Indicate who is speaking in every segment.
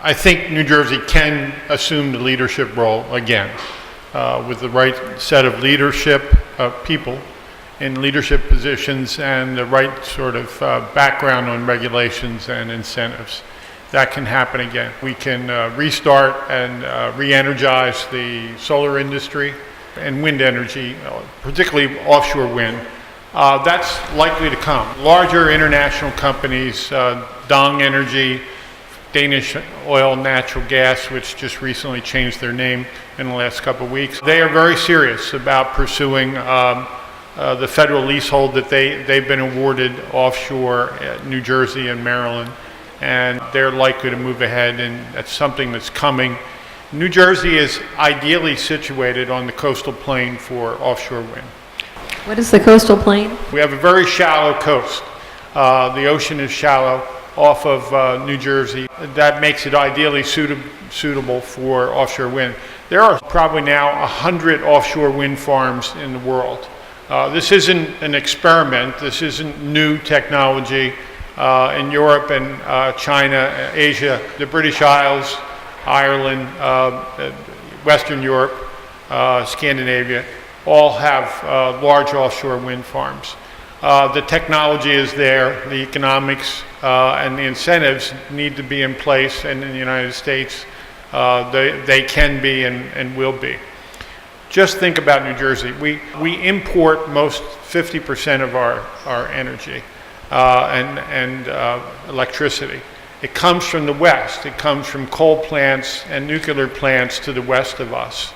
Speaker 1: I think New Jersey can assume the leadership role again with the right set of leadership people in leadership positions and the right sort of background on regulations and incentives. That can happen again. We can restart and re-energize the solar industry and wind energy, particularly offshore wind. That's likely to come. Larger international companies, Dong Energy, Danish Oil Natural Gas, which just recently changed their name in the last couple of weeks, they are very serious about pursuing the federal leasehold that they've been awarded offshore at New Jersey and Maryland, and they're likely to move ahead, and that's something that's coming. New Jersey is ideally situated on the coastal plain for offshore wind.
Speaker 2: What is the coastal plain?
Speaker 1: We have a very shallow coast. The ocean is shallow off of New Jersey. That makes it ideally suitable for offshore wind. There are probably now 100 offshore wind farms in the world. This isn't an experiment. This isn't new technology. In Europe and China, Asia, the British Isles, Ireland, Western Europe, Scandinavia, all have large offshore wind farms. The technology is there, the economics and the incentives need to be in place, and in the United States they can be and will be. Just think about New Jersey. We import most 50% of our energy and electricity. It comes from the west. It comes from coal plants and nuclear plants to the west of us.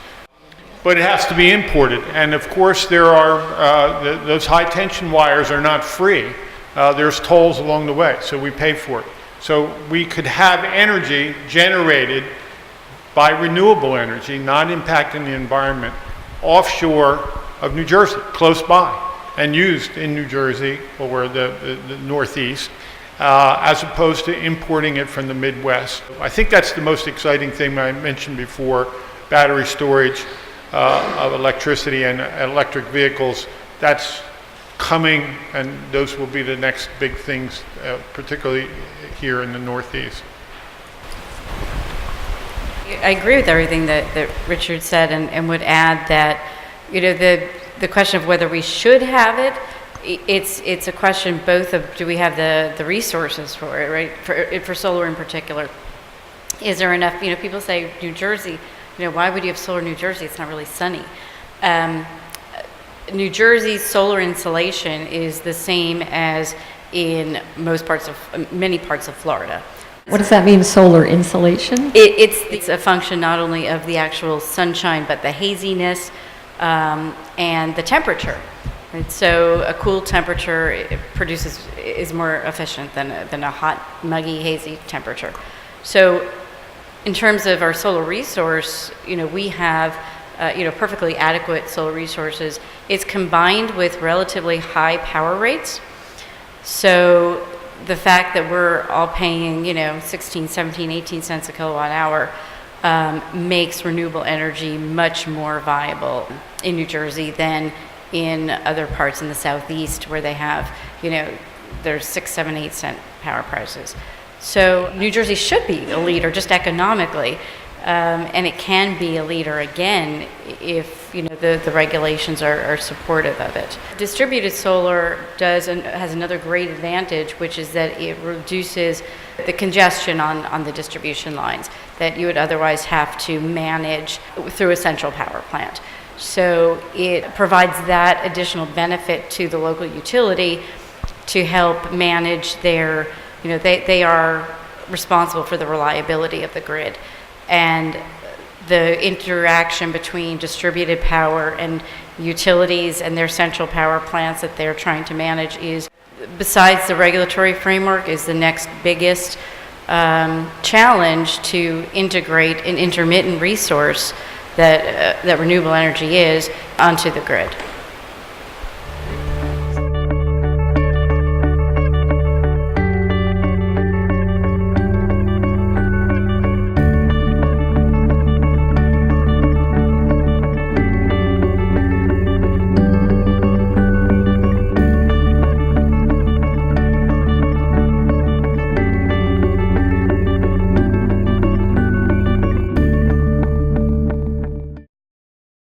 Speaker 1: But it has to be imported. And of course, there are those high tension wires are not free. There's tolls along the way, so we pay for it. So we could have energy generated by renewable energy, not impacting the environment, offshore of New Jersey, close by, and used in New Jersey or the Northeast, as opposed to importing it from the Midwest. I think that's the most exciting thing I mentioned before, battery storage of electricity and electric vehicles. That's coming, and those will be the next big things, particularly here in the Northeast.
Speaker 3: I agree with everything that Richard said, and would add that, the question of whether we should have it, it's a question both of, do we have the resources for it, right? For solar in particular. Is there enough, people say New Jersey, why would you have solar in New Jersey? It's not really sunny. New Jersey's solar insolation is the same as in many parts of Florida.
Speaker 2: What does that mean, solar insolation?
Speaker 3: It's a function not only of the actual sunshine, but the haziness and the temperature. Right? So a cool temperature is more efficient than a hot, muggy, hazy temperature. So in terms of our solar resource, we have perfectly adequate solar resources. It's combined with relatively high power rates. So the fact that we're all paying, 16, 17, 18 cents a kilowatt hour makes renewable energy much more viable in New Jersey than in other parts in the Southeast where they have, there's 6, 7, 8 cent power prices. So New Jersey should be a leader just economically, and it can be a leader again if the regulations are supportive of it. Distributed solar has another great advantage, which is that it reduces the congestion on the distribution lines that you would otherwise have to manage through a central power plant. So it provides that additional benefit to the local utility to help manage their, they are responsible for the reliability of the grid. And the interaction between distributed power and utilities and their central power plants that they're trying to manage is, besides the regulatory framework, is the next biggest challenge to integrate an intermittent resource that renewable energy is onto the grid.